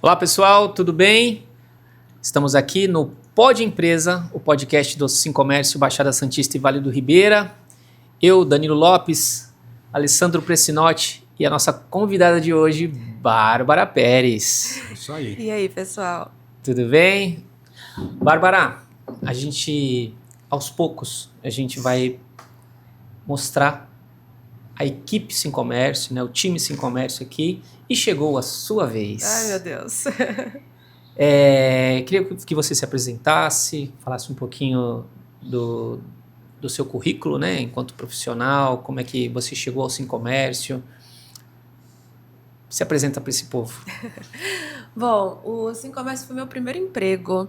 Olá pessoal, tudo bem? Estamos aqui no Pod Empresa, o podcast do Sincomércio, Baixada Santista e Vale do Ribeira. Eu, Danilo Lopes, Alessandro Pressinotti e a nossa convidada de hoje, Bárbara Pérez. Isso aí. E aí, pessoal? Tudo bem? Bárbara, aos poucos, a gente vai mostrar a equipe Sincomércio, né, o time Sincomércio aqui, e chegou a sua vez. Ai, meu Deus. Queria que você se apresentasse, falasse um pouquinho do seu currículo, né, enquanto profissional, como é que você chegou ao Sincomércio. Se apresenta para esse povo. Bom, o Sincomércio foi meu primeiro emprego.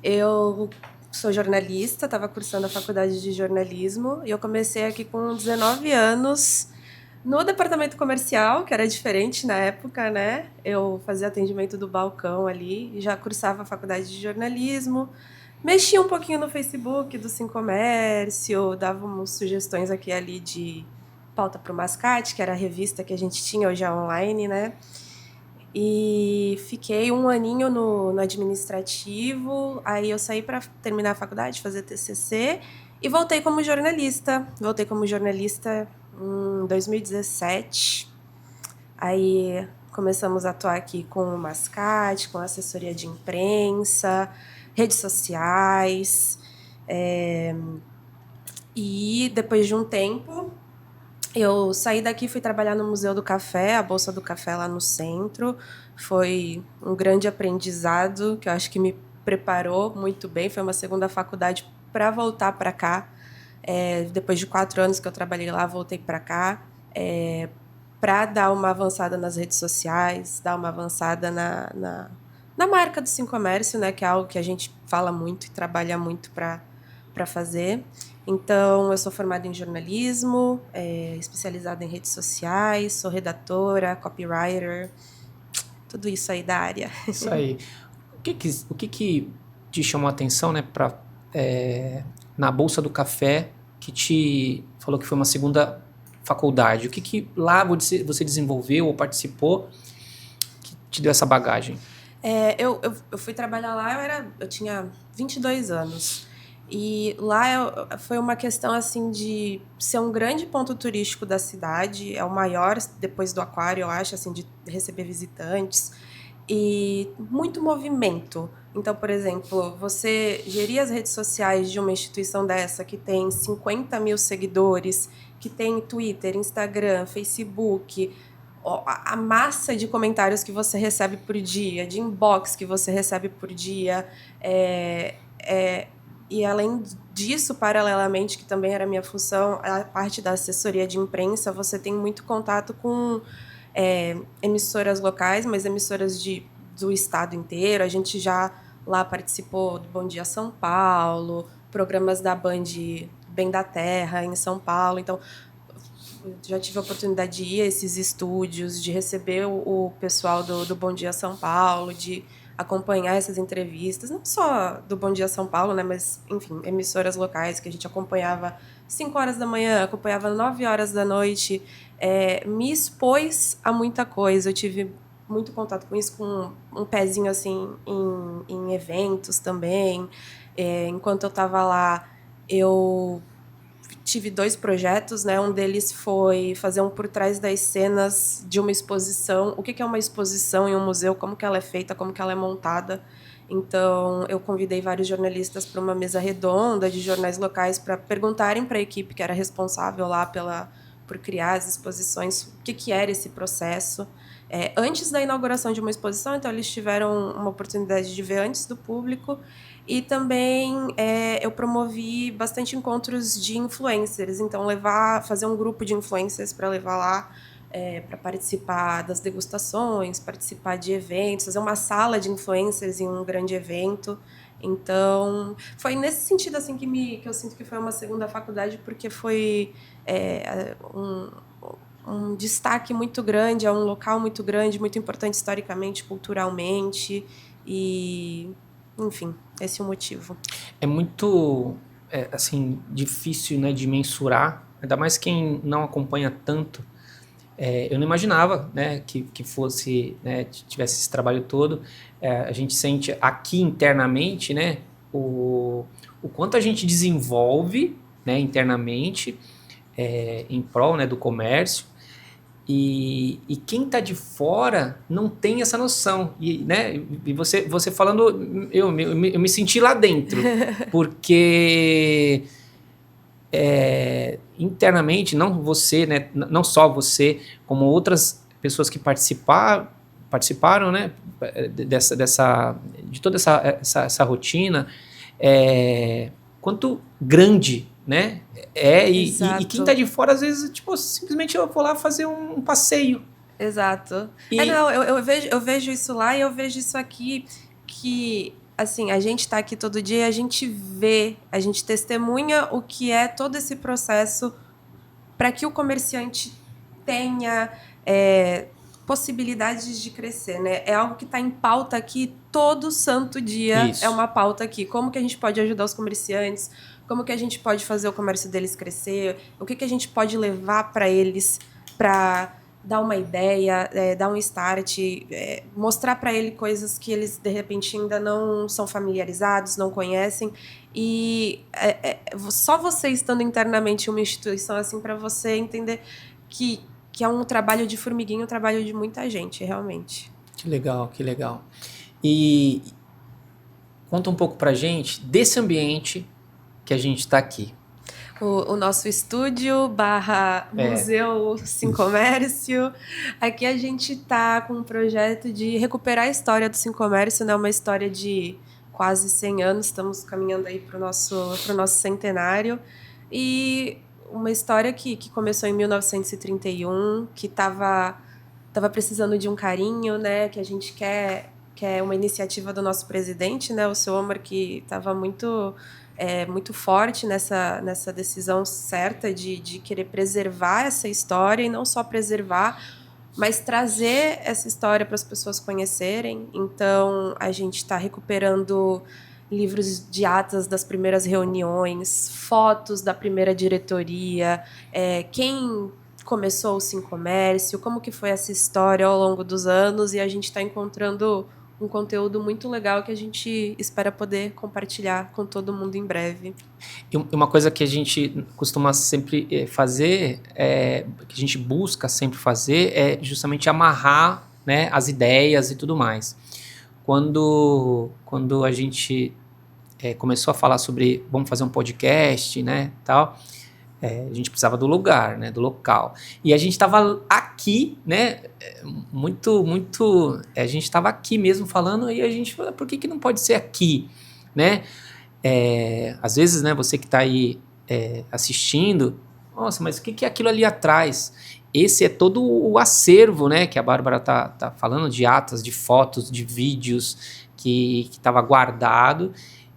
Eu sou jornalista, estava cursando a faculdade de jornalismo e eu comecei aqui com 19 anos no departamento comercial, que era diferente na época, né? Eu fazia atendimento do balcão ali e já cursava a faculdade de jornalismo. Mexia um pouquinho no Facebook do Sincomércio, dava umas sugestões aqui e ali de pauta para o Mascate, que era a revista que a gente tinha hoje online, né? E fiquei um aninho no administrativo, aí eu saí para terminar a faculdade, fazer TCC, e voltei como jornalista. Voltei como jornalista em 2017. Aí começamos a atuar aqui com o Mascate, com assessoria de imprensa, redes sociais. E depois de um tempo, eu saí daqui e fui trabalhar no Museu do Café, a Bolsa do Café lá no centro. Foi um grande aprendizado que eu acho que me preparou muito bem. Foi uma segunda faculdade para voltar para cá. Depois de 4 anos que eu trabalhei lá, voltei para cá para dar uma avançada nas redes sociais, dar uma avançada na marca do Sincomércio, né, que é algo que a gente fala muito e trabalha muito para fazer. Então, eu sou formada em jornalismo, especializada em redes sociais, sou redatora, copywriter, tudo isso aí da área. Isso aí. O que te chamou a atenção, né, na Bolsa do Café, que te falou que foi uma segunda faculdade? O que lá você desenvolveu ou participou que te deu essa bagagem? Eu fui trabalhar lá, eu tinha 22 anos. E lá foi uma questão assim de ser um grande ponto turístico da cidade, é o maior depois do aquário, eu acho, assim, de receber visitantes e muito movimento. Então, por exemplo, você gerir as redes sociais de uma instituição dessa que tem 50 mil seguidores, que tem Twitter, Instagram, Facebook, a massa de comentários que você recebe por dia, de inbox que você recebe por dia, e além disso, paralelamente, que também era a minha função, a parte da assessoria de imprensa, você tem muito contato com emissoras locais, mas emissoras do estado inteiro. A gente já lá participou do Bom Dia São Paulo, programas da Band Bem da Terra, em São Paulo. Então, já tive a oportunidade de ir a esses estúdios, de receber o pessoal do Bom Dia São Paulo, de acompanhar essas entrevistas, não só do Bom Dia São Paulo, né, mas, enfim, emissoras locais que a gente acompanhava 5 horas da manhã, acompanhava 9 horas da noite, me expôs a muita coisa. Eu tive muito contato com isso, com um pezinho, assim, em eventos também. Enquanto eu estava lá, eu tive 2 projetos, né? Um deles foi fazer um por trás das cenas de uma exposição. O que é uma exposição em um museu, como que ela é feita, como que ela é montada. Então, eu convidei vários jornalistas para uma mesa redonda de jornais locais para perguntarem para a equipe que era responsável lá por criar as exposições o que era esse processo. Antes da inauguração de uma exposição, então eles tiveram uma oportunidade de ver antes do público. E também eu promovi bastante encontros de influencers, então fazer um grupo de influencers para levar lá para participar das degustações, participar de eventos, fazer uma sala de influencers em um grande evento. Então, foi nesse sentido assim que eu sinto que foi uma segunda faculdade, porque foi um destaque muito grande, é um local muito grande, muito importante historicamente, culturalmente, e, enfim, esse é o motivo. É muito assim, difícil, né, de mensurar, ainda mais quem não acompanha tanto. Eu não imaginava, né, que fosse, né, tivesse esse trabalho todo. A gente sente aqui internamente, né, o quanto a gente desenvolve, né, internamente, em prol, né, do comércio. E quem está de fora não tem essa noção. Né, e você falando, eu me senti lá dentro, porque internamente, não você, né, não só você, como outras pessoas que participaram, né, de toda essa rotina, quanto grande, né, e quem está de fora, às vezes, tipo, simplesmente eu vou lá fazer um passeio. Exato. Eu vejo isso lá e eu vejo isso aqui, que, assim, a gente tá aqui todo dia e a gente vê, a gente testemunha o que é todo esse processo para que o comerciante tenha possibilidades de crescer, né? É algo que está em pauta aqui todo santo dia. Isso. É uma pauta aqui. Como que a gente pode ajudar os comerciantes? Como que a gente pode fazer o comércio deles crescer? O que a gente pode levar para eles para dar uma ideia, dar um start, mostrar para ele coisas que eles, de repente, ainda não são familiarizados, não conhecem. E só você estando internamente em uma instituição assim, para você entender que é um trabalho de formiguinha, um trabalho de muita gente, realmente. Que legal, que legal. E conta um pouco pra gente desse ambiente que a gente está aqui. O nosso estúdio / Museu Sim Comércio. Aqui a gente está com um projeto de recuperar a história do Sim Comércio, né? Uma história de quase 100 anos, estamos caminhando aí para o nosso centenário. E uma história que começou em 1931, que estava precisando de um carinho, né? Que a gente quer uma iniciativa do nosso presidente, né? O seu Omar, que estava muito forte nessa decisão certa de querer preservar essa história, e não só preservar, mas trazer essa história para as pessoas conhecerem. Então, a gente está recuperando livros de atas das primeiras reuniões, fotos da primeira diretoria, quem começou o Sim Comércio, como que foi essa história ao longo dos anos, e a gente está encontrando um conteúdo muito legal que a gente espera poder compartilhar com todo mundo em breve. E uma coisa que a gente costuma sempre fazer, que a gente busca sempre fazer, é justamente amarrar, né, as ideias e tudo mais. Quando a gente começou a falar sobre vamos fazer um podcast, né, tal, a gente precisava do lugar, né, do local. E a gente estava aqui, né, a gente estava aqui mesmo falando, e a gente falou, por que não pode ser aqui, né? Às vezes, né, você que está aí assistindo, nossa, mas o que é aquilo ali atrás? Esse é todo o acervo, né, que a Bárbara tá falando, de atas, de fotos, de vídeos que estava guardado,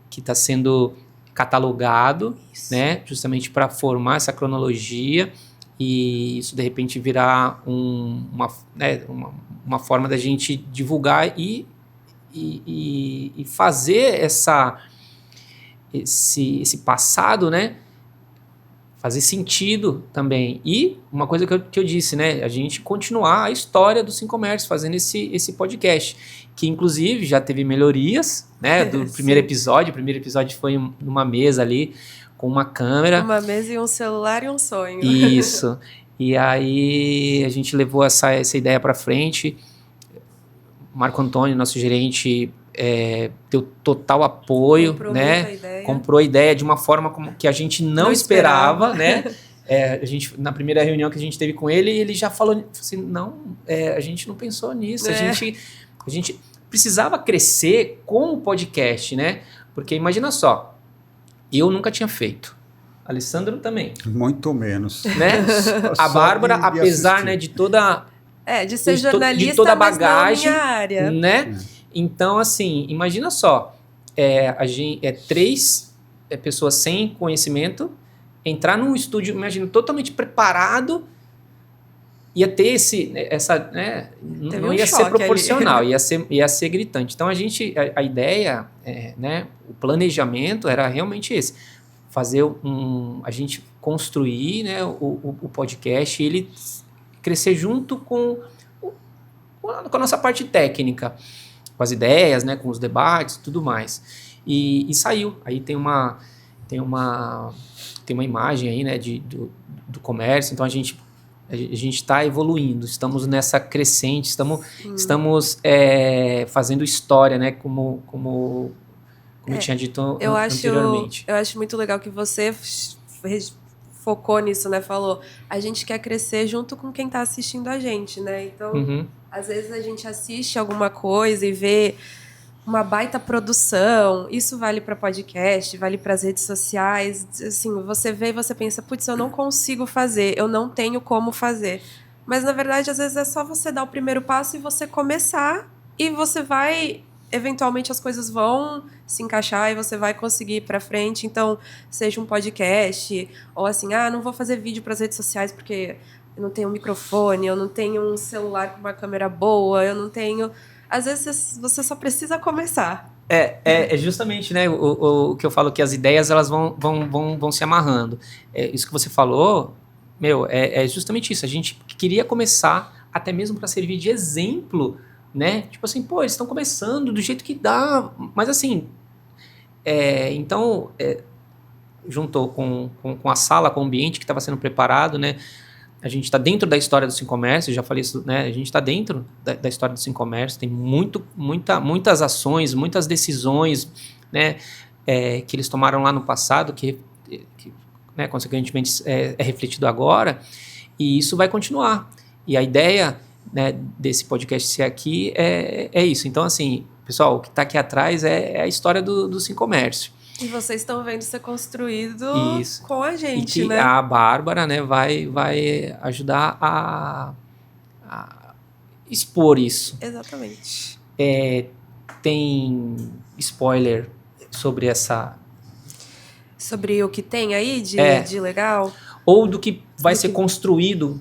que está sendo catalogado, né, justamente para formar essa cronologia, e isso de repente virar uma forma da gente divulgar e fazer esse passado, né, fazer sentido também. E uma coisa que eu disse, né, a gente continuar a história do Sim Comércio, fazendo esse podcast, que inclusive já teve melhorias, né, do primeiro episódio. O primeiro episódio foi numa mesa ali, com uma câmera. Uma mesa e um celular e um sonho. Isso. E aí a gente levou essa ideia para frente. Marco Antônio, nosso gerente, deu total apoio, comprou a ideia de uma forma como que a gente não esperava, né? A gente, na primeira reunião que a gente teve com ele, ele já falou assim, não, a gente não pensou nisso, a gente precisava crescer com o podcast, né? Porque imagina só, eu nunca tinha feito, Alessandro também. Muito menos. Né? A Bárbara, apesar, né, de toda... de ser jornalista, de toda a bagagem, mas não a minha área. Né? Então, assim, imagina só, três pessoas sem conhecimento, entrar num estúdio, imagina, totalmente preparado, ia ter né, não ia ser proporcional, ia ser gritante. Então, a ideia, né, o planejamento era realmente esse, fazer a gente construir, né, o podcast, e ele crescer junto com a nossa parte técnica, com as ideias, né, com os debates e tudo mais. E saiu. Aí tem uma imagem aí, né, do comércio, então a gente está evoluindo, estamos nessa crescente, estamos fazendo história, né, como eu tinha dito anteriormente. Eu acho muito legal que você focou nisso, né? Falou, a gente quer crescer junto com quem está assistindo a gente, né? Então, às vezes a gente assiste alguma coisa e vê uma baita produção, isso vale para podcast, vale para as redes sociais, assim, você vê e você pensa, putz, eu não consigo fazer, eu não tenho como fazer. Mas, na verdade, às vezes é só você dar o primeiro passo e você começar, e você vai, eventualmente as coisas vão se encaixar e você vai conseguir ir para frente. Então, seja um podcast, ou assim, não vou fazer vídeo para as redes sociais porque eu não tenho um microfone, eu não tenho um celular com uma câmera boa, eu não tenho... Às vezes você só precisa começar. É justamente, né, o que eu falo, que as ideias elas vão se amarrando. Isso que você falou, é justamente isso. A gente queria começar até mesmo para servir de exemplo, né? Tipo assim, pô, eles estão começando do jeito que dá, mas assim, então, juntou com a sala, com o ambiente que estava sendo preparado, né? A gente está dentro da história do Sim Comércio, já falei isso, né? A gente está dentro da história do Sim Comércio, tem muitas ações, muitas decisões, né, que eles tomaram lá no passado, que né, consequentemente é refletido agora, e isso vai continuar. E a ideia, né, desse podcast ser aqui é isso. Então, assim, pessoal, o que está aqui atrás é a história do Sim Comércio. E vocês estão vendo ser construído Isso. com a gente, e que né? A Bárbara, né, vai ajudar a expor isso. Exatamente. Tem spoiler sobre essa... Sobre o que tem aí de legal? Ou do que vai ser construído.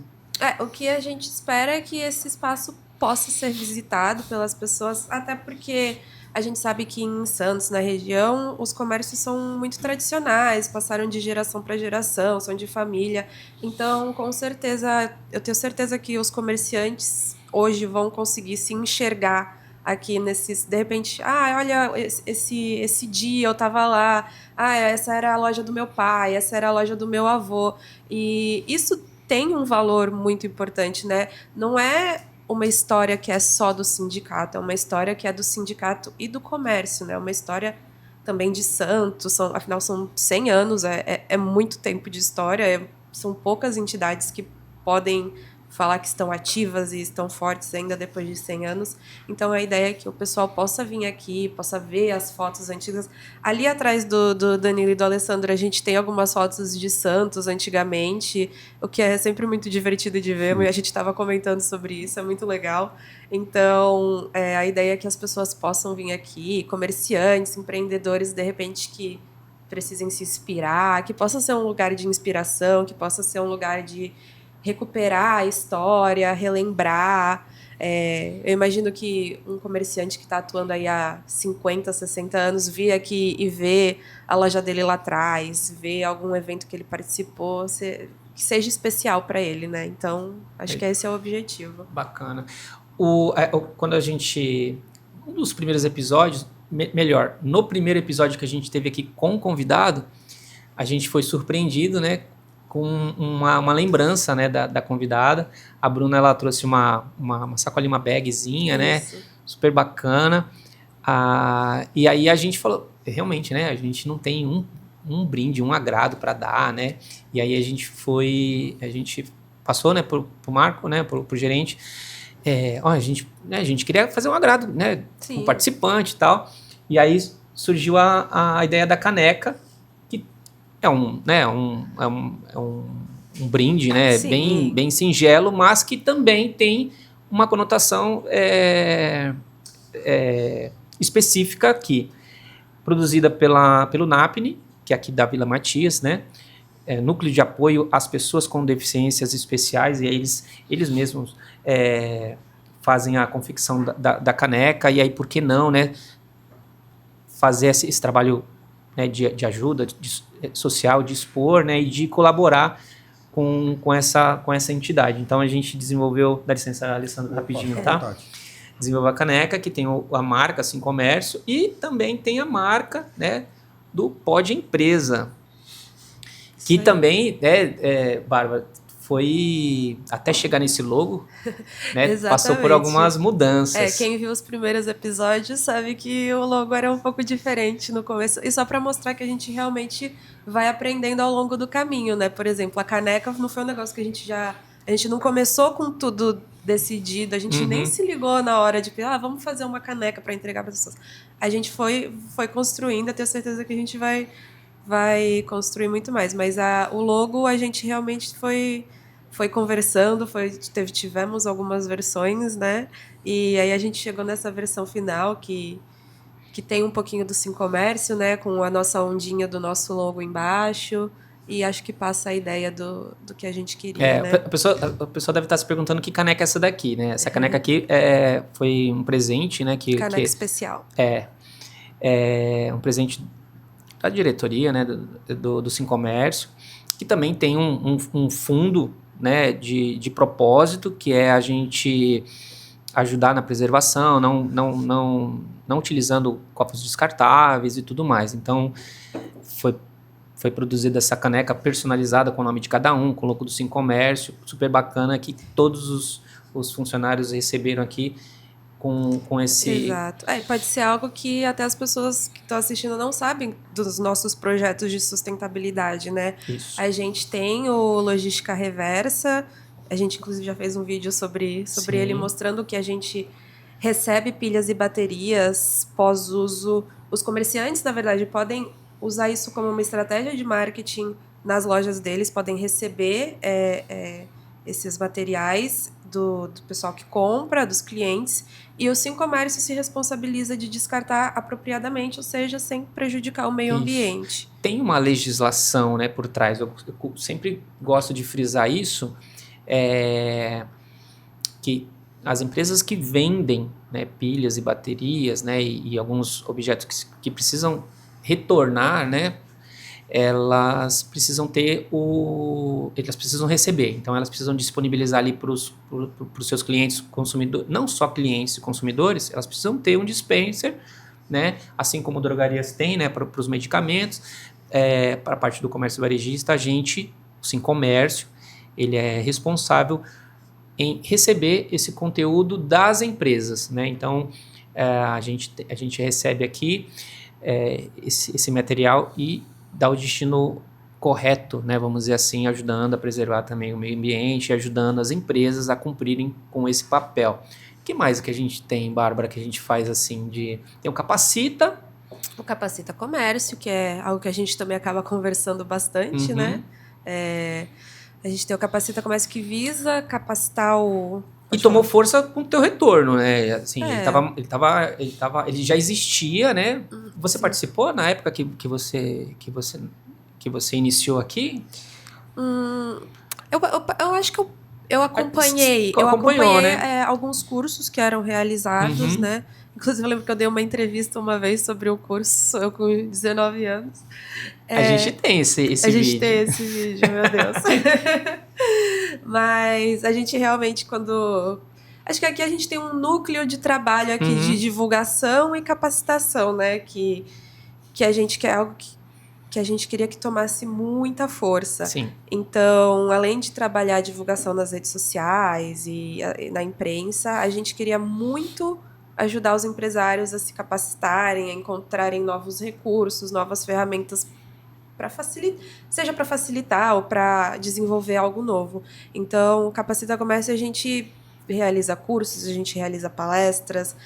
O que a gente espera é que esse espaço possa ser visitado pelas pessoas, até porque... A gente sabe que em Santos, na região, os comércios são muito tradicionais, passaram de geração para geração, são de família. Então, com certeza, eu tenho certeza que os comerciantes hoje vão conseguir se enxergar aqui nesses... De repente, olha, esse dia eu estava lá, essa era a loja do meu pai, essa era a loja do meu avô. E isso tem um valor muito importante, né? Não é uma história que é só do sindicato, é uma história que é do sindicato e do comércio, né? Uma história também de Santos, afinal são 100 anos, é muito tempo de história, são poucas entidades que podem falar que estão ativas e estão fortes ainda depois de 100 anos. Então a ideia é que o pessoal possa vir aqui, possa ver as fotos antigas. Ali atrás do Danilo e do Alessandro a gente tem algumas fotos de Santos antigamente, o que é sempre muito divertido de ver, e a gente estava comentando sobre isso, é muito legal. Então a ideia é que as pessoas possam vir aqui, comerciantes, empreendedores, de repente, que precisem se inspirar, que possa ser um lugar de inspiração, que possa ser um lugar de recuperar a história, relembrar. Eu imagino que um comerciante que está atuando aí há 50, 60 anos vir aqui e ver a loja dele lá atrás, ver algum evento que ele participou, que seja especial para ele, né? Então, acho que esse é o objetivo. Bacana. Quando a gente... Um dos primeiros episódios, melhor, no primeiro episódio que a gente teve aqui com o convidado, a gente foi surpreendido, né, com uma lembrança, né, da convidada. A Bruna, ela trouxe uma sacolinha, uma bagzinha, né, super bacana. E aí a gente falou, realmente, né, a gente não tem um brinde, um agrado para dar, né, e aí a gente passou, né, pro Marco, né, pro gerente, a gente queria fazer um agrado, né, com o participante e tal, e aí surgiu a ideia da caneca, é um brinde, né, bem singelo, mas que também tem uma conotação específica aqui, produzida pelo NAPNE, que é aqui da Vila Matias, né, Núcleo de Apoio às Pessoas com Deficiências Especiais, e aí eles mesmos fazem a confecção da caneca, e aí por que não, né, fazer esse trabalho, né, de ajuda social, de expor, né, e de colaborar com essa entidade. Então a gente desenvolveu, dá licença, Alessandro, rapidinho, tá? Desenvolveu a caneca, que tem a marca Sim Comércio, e também tem a marca, né, do Pod Empresa, que também, Bárbara, foi até chegar nesse logo, né, passou por algumas mudanças. Quem viu os primeiros episódios sabe que o logo era um pouco diferente no começo, e só para mostrar que a gente realmente vai aprendendo ao longo do caminho, né? Por exemplo, a caneca não foi um negócio que a gente não começou com tudo decidido, a gente nem se ligou na hora de vamos fazer uma caneca para entregar para as pessoas. A gente foi construindo, eu tenho certeza que a gente vai construir muito mais, mas o logo a gente realmente foi conversando, tivemos algumas versões, né? E aí a gente chegou nessa versão final que tem um pouquinho do Sim Comércio, né? Com a nossa ondinha do nosso logo embaixo. E acho que passa a ideia do que a gente queria, né? A pessoa deve estar se perguntando que caneca é essa daqui, né? Essa caneca aqui foi um presente, né? Caneca especial. É um presente da diretoria, né? Do Sim Comércio, que também tem um fundo, né, de propósito, que é a gente ajudar na preservação, não utilizando copos descartáveis e tudo mais. Então, foi produzida essa caneca personalizada com o nome de cada um, com o logo do Sim Comércio, super bacana, que todos os funcionários receberam aqui com esse... Exato. Pode ser algo que até as pessoas que estão assistindo não sabem dos nossos projetos de sustentabilidade, né? Isso. A gente tem o Logística Reversa, a gente inclusive já fez um vídeo sobre ele, mostrando que a gente recebe pilhas e baterias pós-uso. Os comerciantes, na verdade, podem usar isso como uma estratégia de marketing nas lojas deles, podem receber esses materiais do pessoal que compra, dos clientes, e o Sim Comércio se responsabiliza de descartar apropriadamente, ou seja, sem prejudicar o meio ambiente. Tem uma legislação, né, por trás, eu sempre gosto de frisar isso, que as empresas que vendem, né, pilhas e baterias, né, e alguns objetos que precisam retornar, né, elas precisam elas precisam receber, então elas precisam disponibilizar ali para os seus clientes consumidores, não só clientes e consumidores, elas precisam ter um dispenser, né, assim como drogarias têm, né, para os medicamentos. Para a parte do comércio varejista, o Sim Comércio, ele é responsável em receber esse conteúdo das empresas, né, então a gente recebe aqui esse material e dá o destino correto, né, vamos dizer assim, ajudando a preservar também o meio ambiente, ajudando as empresas a cumprirem com esse papel. O que mais que a gente tem, Bárbara, que a gente faz assim tem o Capacita. O Capacita Comércio, que é algo que a gente também acaba conversando bastante, né? A gente tem o Capacita Comércio que visa capacitar o... E tomou força com o teu retorno, né? Assim, ele já existia, né? Você participou na época que você iniciou aqui? Eu acho que eu acompanhei. Né? Alguns cursos que eram realizados, né? Inclusive, eu lembro que eu dei uma entrevista uma vez sobre o curso, eu com 19 anos. A gente tem esse vídeo. A gente tem esse vídeo, meu Deus. Mas a gente realmente, acho que aqui a gente tem um núcleo de trabalho aqui de divulgação e capacitação, né? Que a gente quer algo que a gente queria que tomasse muita força. Sim. Então, além de trabalhar a divulgação nas redes sociais e na imprensa, a gente queria muito ajudar os empresários a se capacitarem, a encontrarem novos recursos, novas ferramentas seja para facilitar ou para desenvolver algo novo. Então, o Capacita Comércio, a gente realiza cursos, a gente realiza palestras,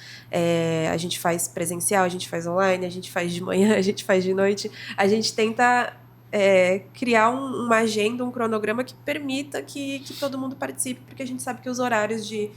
a gente faz presencial, a gente faz online, a gente faz de manhã, a gente faz de noite. A gente tenta criar uma agenda, um cronograma que permita que todo mundo participe, porque a gente sabe que os horários de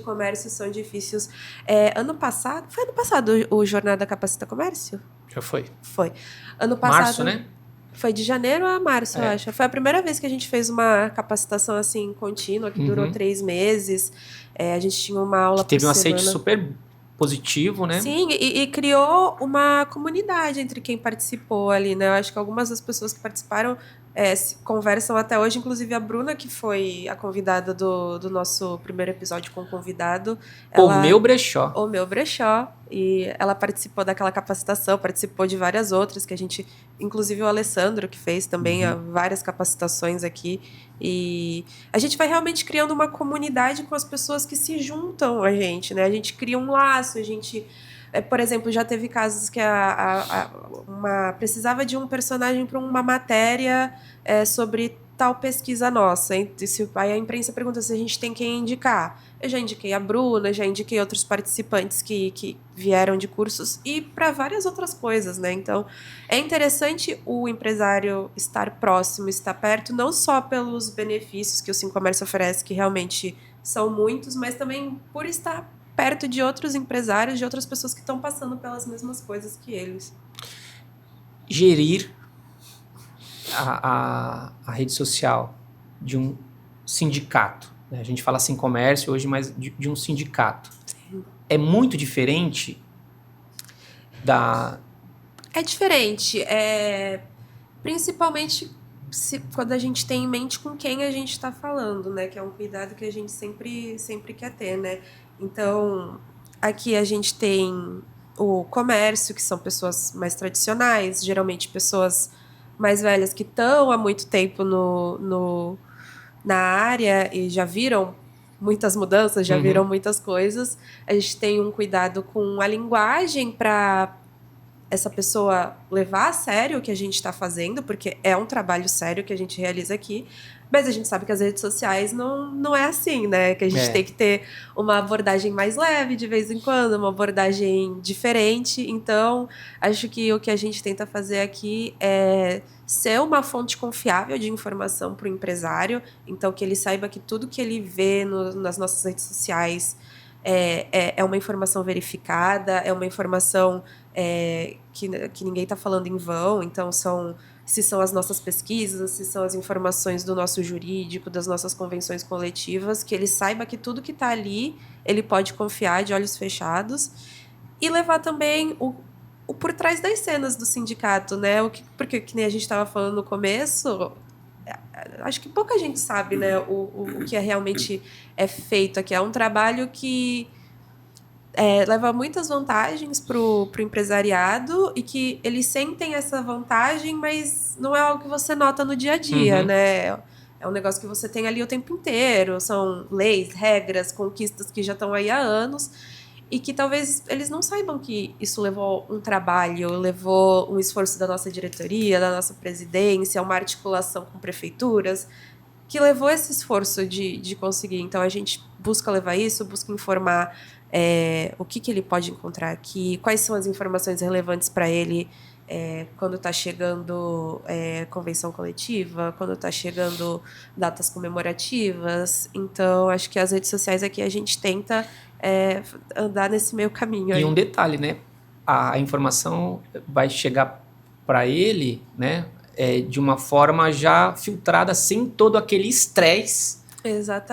comércio são difíceis. Foi ano passado o Jornada Capacita Comércio? Já foi. Foi. Ano passado... Março, né? Foi de janeiro a março, eu acho. Foi a primeira vez que a gente fez uma capacitação assim contínua, que durou 3 meses. A gente tinha uma aula por semana. Teve um aceite super positivo, né? Sim, e criou uma comunidade entre quem participou ali, né? Eu acho que algumas das pessoas que participaram conversam até hoje, inclusive a Bruna, que foi a convidada do nosso primeiro episódio com o convidado. O Meu Brechó. O Meu Brechó. E ela participou daquela capacitação, participou de várias outras, que a gente, inclusive o Alessandro, que fez também várias capacitações aqui. E a gente vai realmente criando uma comunidade com as pessoas que se juntam a gente, né? A gente cria um laço, a gente... Por exemplo, já teve casos que precisava de um personagem para uma matéria sobre tal pesquisa nossa. Aí a imprensa pergunta se a gente tem quem indicar. Eu já indiquei a Bruna, já indiquei outros participantes que vieram de cursos e para várias outras coisas, né? Então, é interessante o empresário estar próximo, estar perto, não só pelos benefícios que o Sim Comércio oferece, que realmente são muitos, mas também por estar perto de outros empresários, de outras pessoas que estão passando pelas mesmas coisas que eles. Gerir a rede social de um sindicato, né? A gente fala assim comércio hoje, mas de um sindicato. Sim. É muito diferente da... É diferente. Principalmente quando a gente tem em mente com quem a gente está falando, né? Que é um cuidado que a gente sempre quer ter, né? Então, aqui a gente tem o comércio, que são pessoas mais tradicionais, geralmente pessoas mais velhas que estão há muito tempo na área e já viram muitas mudanças, já viram muitas coisas. A gente tem um cuidado com a linguagem para essa pessoa levar a sério o que a gente está fazendo, porque é um trabalho sério que a gente realiza aqui, mas a gente sabe que as redes sociais não é assim, né? Que a gente tem que ter uma abordagem mais leve de vez em quando, uma abordagem diferente. Então, acho que o que a gente tenta fazer aqui é ser uma fonte confiável de informação para o empresário, então que ele saiba que tudo que ele vê nas nossas redes sociais é uma informação verificada, é uma informação que ninguém está falando em vão. Então, se são as nossas pesquisas, se são as informações do nosso jurídico, das nossas convenções coletivas, que ele saiba que tudo que está ali, ele pode confiar de olhos fechados e levar também o por trás das cenas do sindicato, né? Porque, que nem a gente estava falando no começo, acho que pouca gente sabe, né, o que realmente é feito aqui. É um trabalho que leva muitas vantagens pro empresariado e que eles sentem essa vantagem, mas não é algo que você nota no dia a dia, né? É um negócio que você tem ali o tempo inteiro. São leis, regras, conquistas que já estão aí há anos e que talvez eles não saibam que isso levou um trabalho, levou um esforço da nossa diretoria, da nossa presidência, uma articulação com prefeituras, que levou esse esforço de conseguir. Então, a gente busca levar isso, busca informar o que ele pode encontrar aqui, quais são as informações relevantes para ele quando está chegando convenção coletiva, quando está chegando datas comemorativas. Então, acho que as redes sociais aqui a gente tenta andar nesse meio caminho. E um detalhe, né? A informação vai chegar para ele, né? De uma forma já filtrada, sem todo aquele estresse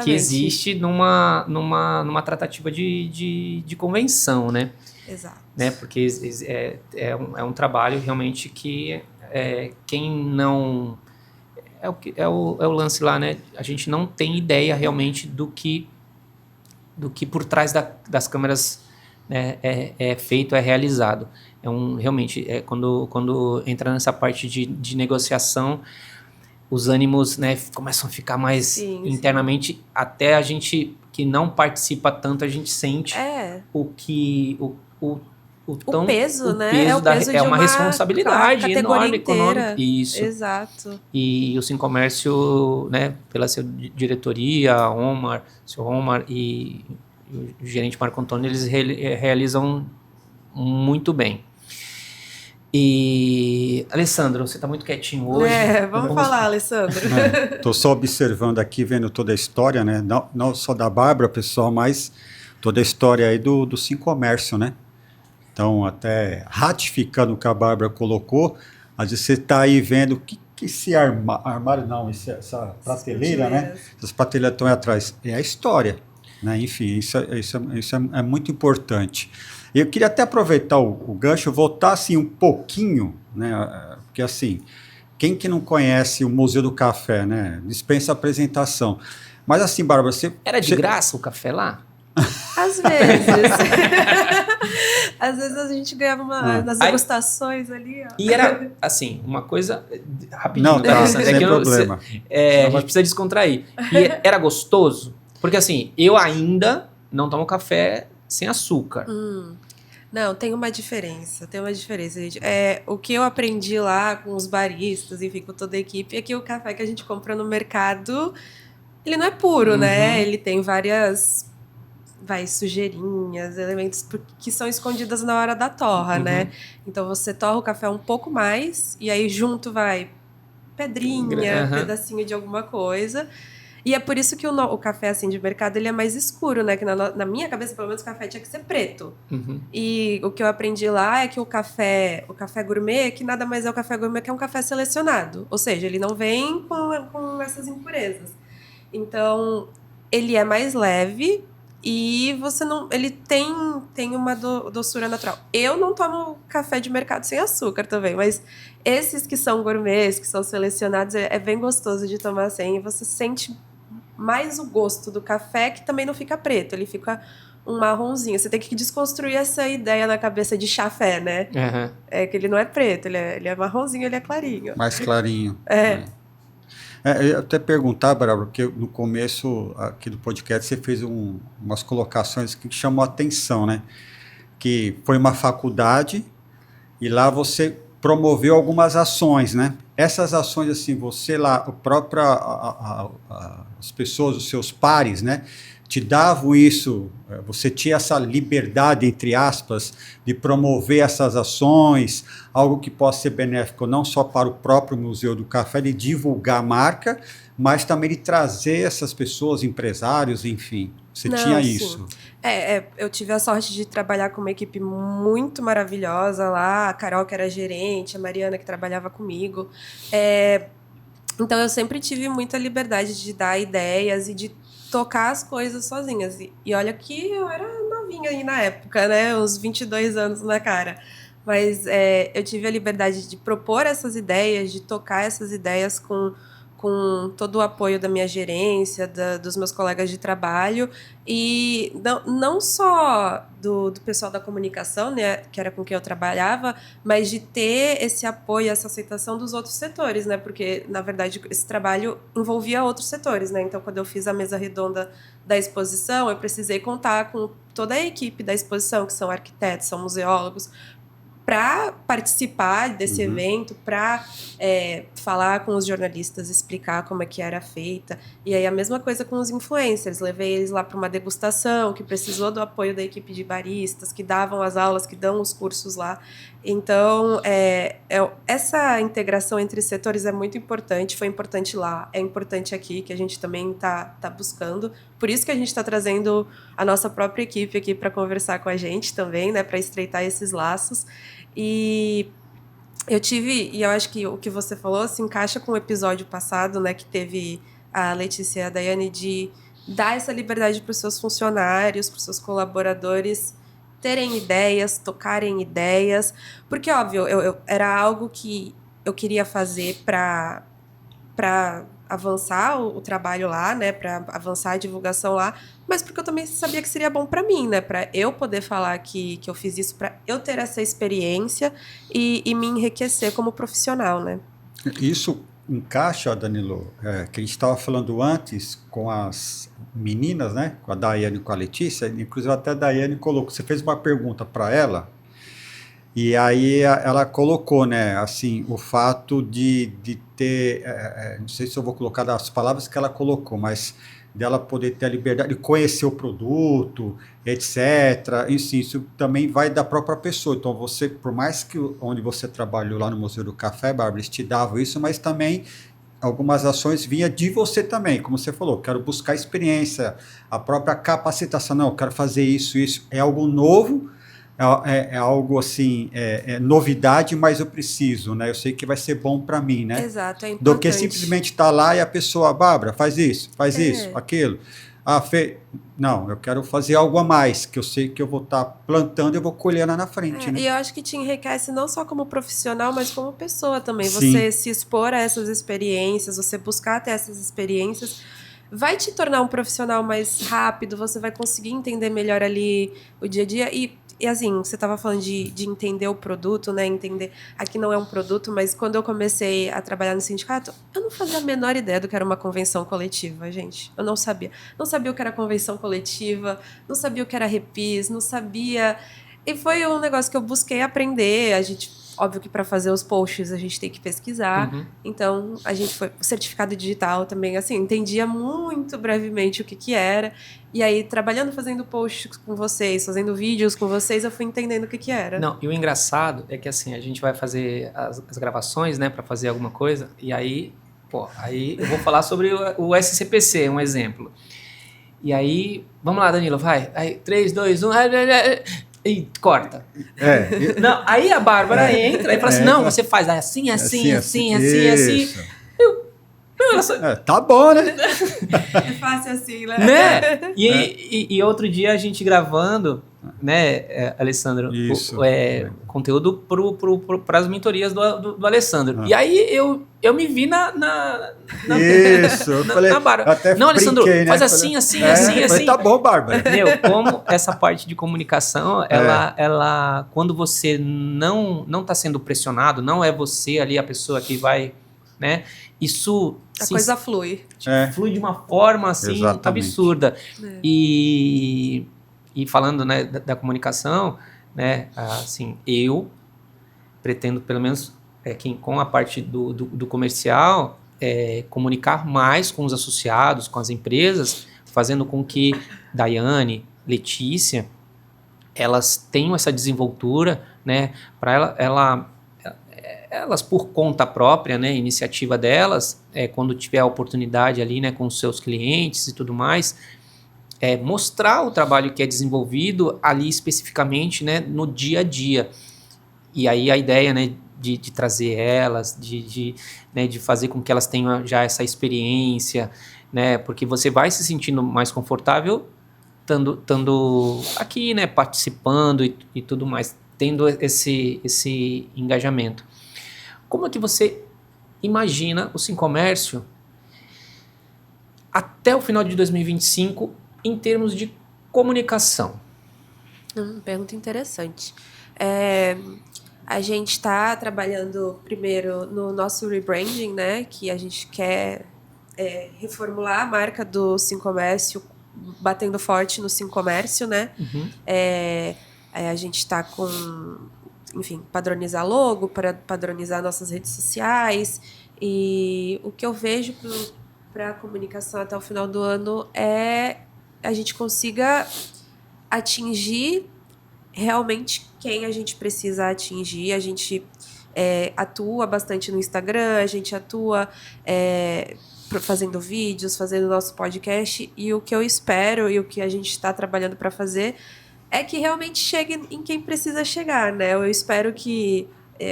que existe numa tratativa de convenção, né? Exato. Né? Porque é um trabalho realmente que quem não... É o lance lá, né? A gente não tem ideia realmente do que por trás das câmeras é feito, é realizado. Realmente, quando entra nessa parte de negociação, os ânimos, né, começam a ficar mais internamente. Sim. Até a gente que não participa tanto, a gente sente o peso, o né? Peso é uma responsabilidade enorme, econômica. Isso. Exato. E o Sim Comércio, né, pela sua diretoria, seu Omar e o gerente Marco Antônio, eles realizam muito bem. E, Alessandro, você está muito quietinho hoje. Vamos falar, Alessandro. Estou só observando aqui, vendo toda a história, né? Não só da Bárbara, pessoal, mas toda a história aí do Sim Comércio, né? Então, até ratificando o que a Bárbara colocou, às vezes você está aí vendo que esse armário, não, essa prateleira, né? Essas prateleiras estão aí atrás. É a história, né? Enfim, isso é muito importante. Eu queria até aproveitar o gancho, voltar assim um pouquinho, né? Porque assim, quem que não conhece o Museu do Café, né? Dispensa apresentação. Mas assim, Bárbara, Era de graça o café lá? Às vezes. Às vezes a gente ganhava nas degustações ali. Ó. E era, assim, uma coisa... Rapidinho, Não, tá, Alessandra, sem problema. A gente precisa descontrair. E era gostoso? Porque assim, eu ainda não tomo café sem açúcar. Não, tem uma diferença, gente. O que eu aprendi lá com os baristas, enfim, com toda a equipe, é que o café que a gente compra no mercado, ele não é puro, né? Ele tem várias, sujeirinhas, elementos que são escondidas na hora da torra, né? Então você torra o café um pouco mais, e aí junto vai pedrinha, pedacinho de alguma coisa. E é por isso que o café assim de mercado ele é mais escuro, né? Que na minha cabeça, pelo menos, o café tinha que ser preto. E o que eu aprendi lá é que o café gourmet, que nada mais é o café gourmet que é um café selecionado. Ou seja, ele não vem com essas impurezas. Então, ele é mais leve e você não... Ele tem uma doçura natural. Eu não tomo café de mercado sem açúcar também, mas esses que são gourmets, que são selecionados, é bem gostoso de tomar sem. E você sente mais o gosto do café, que também não fica preto, ele fica um marronzinho. Você tem que desconstruir essa ideia na cabeça de chafé, né? É que ele não é preto, ele é marronzinho, ele é clarinho. Mais clarinho. Eu até perguntar, Bárbara, porque no começo aqui do podcast você fez umas colocações que chamou a atenção, né? Que foi uma faculdade e lá você promoveu algumas ações, né? Essas ações, assim, você lá, as pessoas, os seus pares, né? Te davam isso, você tinha essa liberdade, entre aspas, de promover essas ações, algo que possa ser benéfico não só para o próprio Museu do Café, de divulgar a marca, mas também de trazer essas pessoas, empresários, enfim. Você tinha isso. Eu tive a sorte de trabalhar com uma equipe muito maravilhosa lá, a Carol, que era gerente, a Mariana, que trabalhava comigo. Então, eu sempre tive muita liberdade de dar ideias e de tocar as coisas sozinhas. E olha que eu era novinha aí na época, né? Uns 22 anos na cara. Mas eu tive a liberdade de propor essas ideias, de tocar essas ideias com todo o apoio da minha gerência, dos meus colegas de trabalho, e não só do pessoal da comunicação, né, que era com quem eu trabalhava, mas de ter esse apoio, essa aceitação dos outros setores, né, porque, na verdade, esse trabalho envolvia outros setores, né, então, quando eu fiz a mesa redonda da exposição, eu precisei contar com toda a equipe da exposição, que são arquitetos, são museólogos, para participar desse evento, para falar com os jornalistas, explicar como é que era feita. E aí a mesma coisa com os influencers. Levei eles lá para uma degustação, que precisou do apoio da equipe de baristas, que davam as aulas, que dão os cursos lá. Então, essa integração entre setores é muito importante. Foi importante lá, é importante aqui, que a gente também está buscando. Por isso que a gente está trazendo a nossa própria equipe aqui para conversar com a gente também, né, para estreitar esses laços. E eu acho que o que você falou se encaixa com o episódio passado, né, que teve a Letícia e a Daiane, de dar essa liberdade para os seus funcionários, para os seus colaboradores terem ideias, tocarem ideias, porque, óbvio, era algo que eu queria fazer para avançar o trabalho lá, né, para avançar a divulgação lá, mas porque eu também sabia que seria bom para mim, né, para eu poder falar que eu fiz isso, para eu ter essa experiência e me enriquecer como profissional, né. Isso encaixa, Danilo, que a gente estava falando antes com as meninas, né, com a Daiane e com a Letícia, inclusive até a Daiane colocou, você fez uma pergunta para ela, e aí ela colocou, né, assim, o fato de ter, não sei se eu vou colocar as palavras que ela colocou, mas dela poder ter a liberdade de conhecer o produto, etc. Isso também vai da própria pessoa. Então, você, por mais que onde você trabalhou lá no Museu do Café, Bárbara, eles te davam isso, mas também algumas ações vinha de você também, como você falou, quero buscar experiência, a própria capacitação, não, eu quero fazer isso, é algo novo, é algo assim, novidade, mas eu preciso, né? Eu sei que vai ser bom para mim, né? Exato, é importante. Do que simplesmente estar lá e a pessoa, Bárbara, faz isso, aquilo. Não, eu quero fazer algo a mais, que eu sei que eu vou estar plantando e eu vou colher lá na frente, né? E eu acho que te enriquece não só como profissional, mas como pessoa também. Sim. Você se expor a essas experiências, você buscar ter essas experiências, vai te tornar um profissional mais rápido, você vai conseguir entender melhor ali o dia a dia. E assim, você estava falando de entender o produto, né? Entender. Aqui não é um produto, mas quando eu comecei a trabalhar no sindicato, eu não fazia a menor ideia do que era uma convenção coletiva, gente. Eu não sabia. Não sabia o que era convenção coletiva, não sabia o que era repis, não sabia. E foi um negócio que eu busquei aprender. A gente, óbvio que para fazer os posts a gente tem que pesquisar. Uhum. Então, a gente foi. O certificado digital também, assim, entendia muito brevemente o que era. E aí, trabalhando, fazendo posts com vocês, fazendo vídeos com vocês, eu fui entendendo o que era. Não, e o engraçado é que assim, a gente vai fazer as gravações, né, para fazer alguma coisa, e aí, aí eu vou falar sobre o SCPC, um exemplo. E aí, vamos lá, Danilo, vai. Aí, 3, 2, 1, e corta. Não, aí a Bárbara entra e fala assim, não, você faz assim. Tá bom, né? É fácil assim, né? E outro dia a gente gravando, né, Alessandro, conteúdo para as mentorias do Alessandro. E aí eu me vi na Bárbara. Até não, Alessandro, brinquei, né? Faz assim. Falei, tá bom, Bárbara. Meu, como essa parte de comunicação, ela quando você não está sendo pressionado, não é você ali a pessoa que vai, né? Isso a coisa flui. Flui de uma forma assim absurda. E falando, né, da comunicação, né, assim, eu pretendo pelo menos com a parte do comercial comunicar mais com os associados, com as empresas, fazendo com que Daiane, Letícia, elas tenham essa desenvoltura, né, para elas por conta própria, né, iniciativa delas, quando tiver a oportunidade ali, né, com os seus clientes e tudo mais, mostrar o trabalho que é desenvolvido ali especificamente, né, no dia a dia. E aí a ideia, né, de trazer elas, né, de fazer com que elas tenham já essa experiência, né, porque você vai se sentindo mais confortável estando aqui, né, participando e tudo mais, tendo esse engajamento. Como é que você imagina o Sincomércio até o final de 2025 em termos de comunicação? Pergunta interessante. A gente está trabalhando primeiro no nosso rebranding, né? Que a gente quer reformular a marca do Sincomércio, batendo forte no Sincomércio, né? Uhum. A gente está com... enfim, padronizar logo, para padronizar nossas redes sociais. E o que eu vejo para a comunicação até o final do ano é a gente consiga atingir realmente quem a gente precisa atingir. A gente atua bastante no Instagram, a gente atua fazendo vídeos, fazendo nosso podcast. E o que eu espero e o que a gente está trabalhando para fazer é que realmente chegue em quem precisa chegar, né? Eu espero que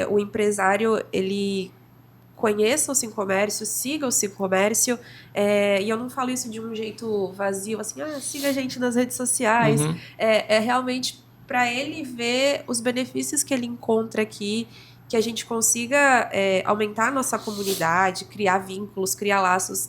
o empresário, ele conheça o Sincomércio, siga o Sincomércio, e eu não falo isso de um jeito vazio, assim, siga a gente nas redes sociais. Uhum. É realmente para ele ver os benefícios que ele encontra aqui, que a gente consiga aumentar a nossa comunidade, criar vínculos, criar laços,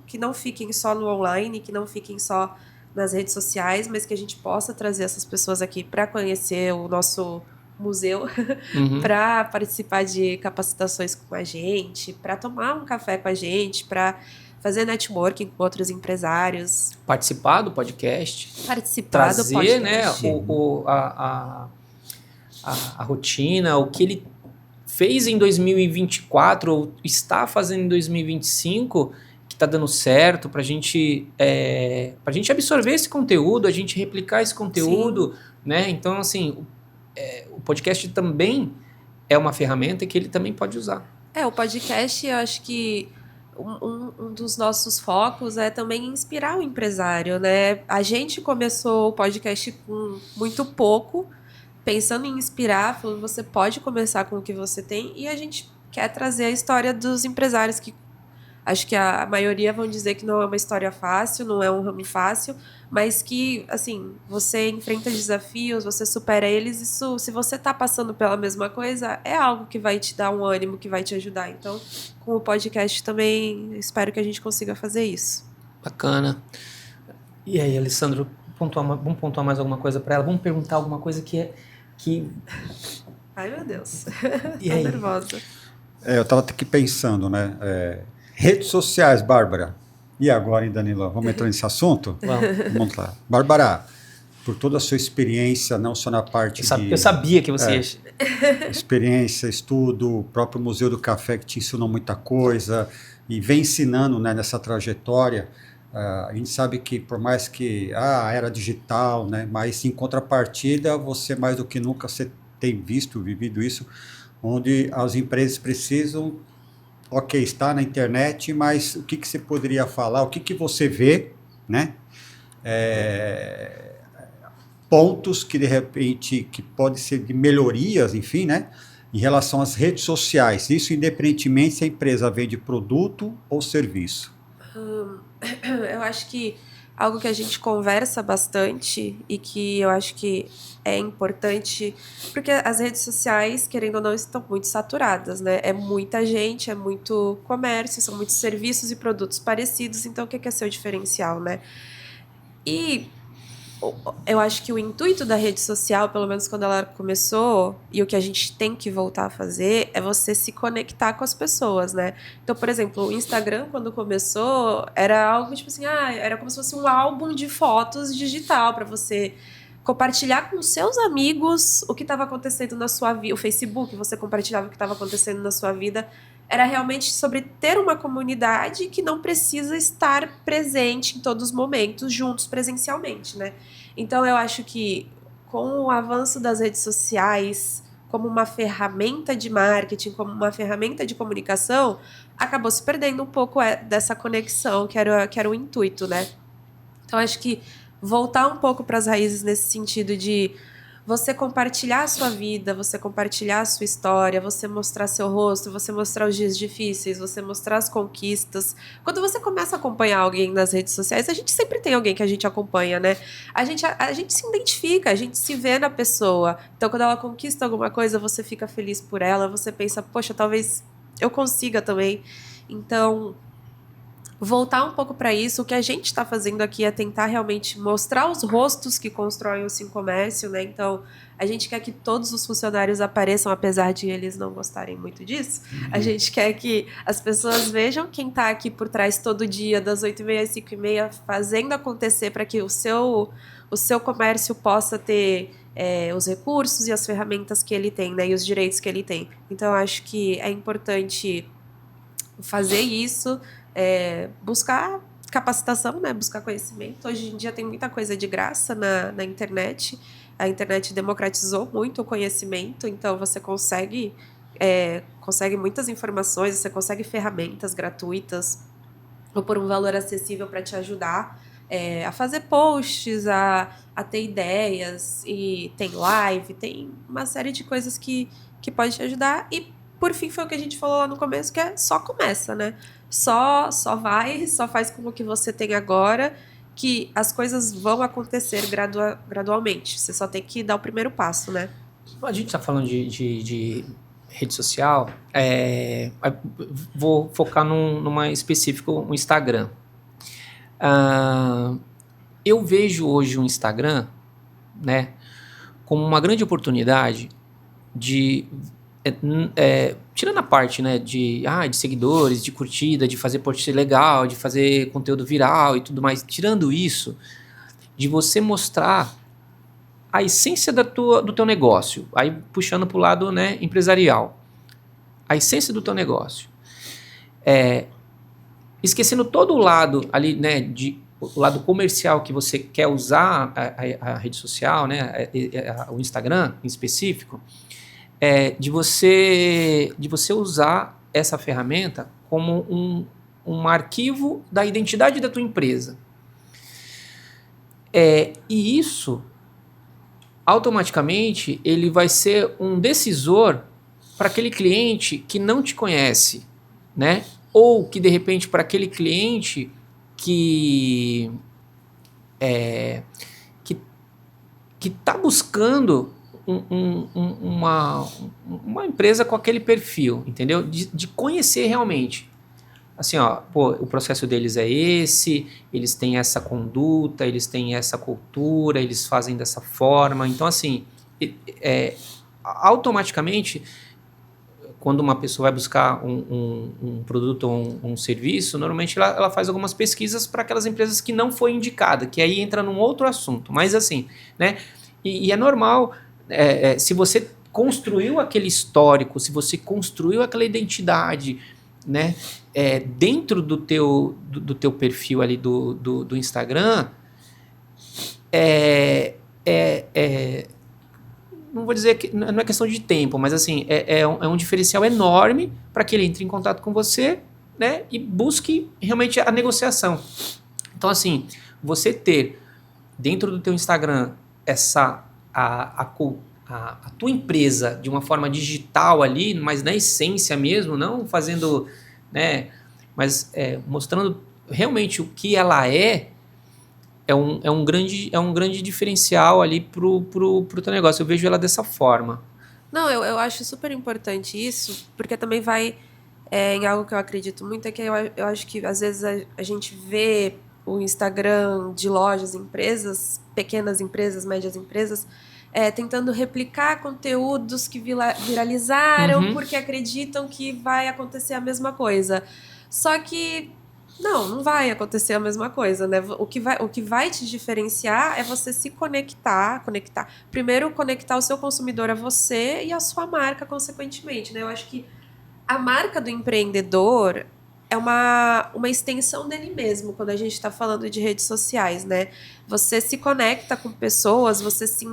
que não fiquem só no online, que não fiquem só nas redes sociais, mas que a gente possa trazer essas pessoas aqui para conhecer o nosso museu, Uhum. para participar de capacitações com a gente, para tomar um café com a gente, para fazer networking com outros empresários. Participar do podcast. Participar do podcast. Né, a rotina, o que ele fez em 2024 ou está fazendo em 2025... tá dando certo, pra gente absorver esse conteúdo, a gente replicar esse conteúdo, né? Então, assim, o podcast também é uma ferramenta que ele também pode usar. O podcast, eu acho que um dos nossos focos é também inspirar o empresário, né? A gente começou o podcast com muito pouco, pensando em inspirar, falando, você pode começar com o que você tem, e a gente quer trazer a história dos empresários que Acho que a maioria vão dizer que não é uma história fácil, não é um ramo fácil, mas que, assim, você enfrenta desafios, você supera eles, isso, se você tá passando pela mesma coisa, é algo que vai te dar um ânimo, que vai te ajudar. Então, com o podcast também, espero que a gente consiga fazer isso. Bacana. E aí, Alessandro, vamos pontuar mais alguma coisa para ela? Vamos perguntar alguma coisa que... Ai, meu Deus. E Tô aí? nervosa. Eu estava aqui pensando, né? Redes sociais, Bárbara. E agora, hein, Danilo? Vamos entrar nesse assunto? Vamos lá. Bárbara, por toda a sua experiência, não só na parte Eu sabia que você ia... experiência, estudo, o próprio Museu do Café que te ensinou muita coisa e vem ensinando, né, nessa trajetória. A gente sabe que por mais que era digital, né, mas em contrapartida você mais do que nunca você tem visto, vivido isso, onde as empresas precisam, ok, está na internet, mas o que você poderia falar, o que você vê, né? Pontos que de repente que pode ser de melhorias, enfim, né? Em relação às redes sociais, isso independentemente se a empresa vende produto ou serviço. Eu acho que algo que a gente conversa bastante e que eu acho que é importante, porque as redes sociais, querendo ou não, estão muito saturadas, né? É muita gente, é muito comércio, são muitos serviços e produtos parecidos, então o que é seu diferencial, né? E eu acho que o intuito da rede social, pelo menos quando ela começou, e o que a gente tem que voltar a fazer, é você se conectar com as pessoas, né? Então, por exemplo, o Instagram, quando começou, era algo tipo assim, era como se fosse um álbum de fotos digital para você compartilhar com seus amigos o que estava acontecendo na sua vida. O Facebook, você compartilhava o que estava acontecendo na sua vida. Era realmente sobre ter uma comunidade que não precisa estar presente em todos os momentos, juntos presencialmente, né? Então, eu acho que com o avanço das redes sociais, como uma ferramenta de marketing, como uma ferramenta de comunicação, acabou se perdendo um pouco dessa conexão, que era o intuito, né? Então, acho que voltar um pouco para as raízes nesse sentido de você compartilhar a sua vida, você compartilhar a sua história, você mostrar seu rosto, você mostrar os dias difíceis, você mostrar as conquistas. Quando você começa a acompanhar alguém nas redes sociais, a gente sempre tem alguém que a gente acompanha, né? A gente se identifica, a gente se vê na pessoa. Então, quando ela conquista alguma coisa, você fica feliz por ela, você pensa, poxa, talvez eu consiga também. Então, voltar um pouco para isso, o que a gente está fazendo aqui é tentar realmente mostrar os rostos que constroem o Sim Comércio, né? Então, a gente quer que todos os funcionários apareçam, apesar de eles não gostarem muito disso. A gente quer que as pessoas vejam quem está aqui por trás todo dia, das 8h30 às 5h30, fazendo acontecer para que o seu comércio possa ter os recursos e as ferramentas que ele tem, né? E os direitos que ele tem. Então, eu acho que é importante fazer isso, buscar capacitação, né? Buscar conhecimento. Hoje em dia tem muita coisa de graça na internet. A internet democratizou muito o conhecimento, então você consegue muitas informações, você consegue ferramentas gratuitas ou por um valor acessível para te ajudar a fazer posts, a ter ideias, e tem live, tem uma série de coisas que pode te ajudar. E por fim, foi o que a gente falou lá no começo, que só começa, né? Só faz com o que você tem agora, que as coisas vão acontecer gradualmente. Você só tem que dar o primeiro passo, né? A gente está falando de rede social, vou focar numa específica, o Instagram. Eu vejo hoje o Instagram, né, como uma grande oportunidade de... tirando a parte, né, de seguidores, de curtida, de fazer post legal, de fazer conteúdo viral e tudo mais, tirando isso, de você mostrar a essência do teu negócio, aí puxando para o lado, né, empresarial, a essência do teu negócio, esquecendo todo o lado ali, né, o lado comercial que você quer usar a rede social, né, o Instagram em específico, de você usar essa ferramenta como um arquivo da identidade da tua empresa. E isso, automaticamente, ele vai ser um decisor para aquele cliente que não te conhece, né? ou que de repente para aquele cliente que está buscando uma empresa com aquele perfil, entendeu? De conhecer realmente. Assim, ó, pô, o processo deles é esse, eles têm essa conduta, eles têm essa cultura, eles fazem dessa forma. Então, assim, automaticamente, quando uma pessoa vai buscar um produto ou um serviço, normalmente ela faz algumas pesquisas para aquelas empresas que não foi indicada, que aí entra num outro assunto. Mas assim, né? E é normal, se você construiu aquele histórico, se você construiu aquela identidade, né? Dentro do teu perfil ali do Instagram, não vou dizer que não é questão de tempo, mas assim, é um diferencial enorme para que ele entre em contato com você, né, e busque realmente a negociação. Então, assim, você ter dentro do teu Instagram a tua empresa de uma forma digital ali, mas na essência mesmo, não fazendo, né, mas mostrando realmente o que ela é um grande diferencial ali pro teu negócio. Eu vejo ela dessa forma. Não, eu acho super importante isso, porque também vai em algo que eu acredito muito, é que eu acho que às vezes a gente vê o Instagram de lojas, empresas, pequenas empresas, médias empresas, tentando replicar conteúdos que viralizaram porque acreditam que vai acontecer a mesma coisa. Só que não vai acontecer a mesma coisa, né? O que vai te diferenciar é você se conectar. Primeiro, conectar o seu consumidor a você e a sua marca, consequentemente, né? Eu acho que a marca do empreendedor é uma extensão dele mesmo, quando a gente está falando de redes sociais, né? Você se conecta com pessoas, você se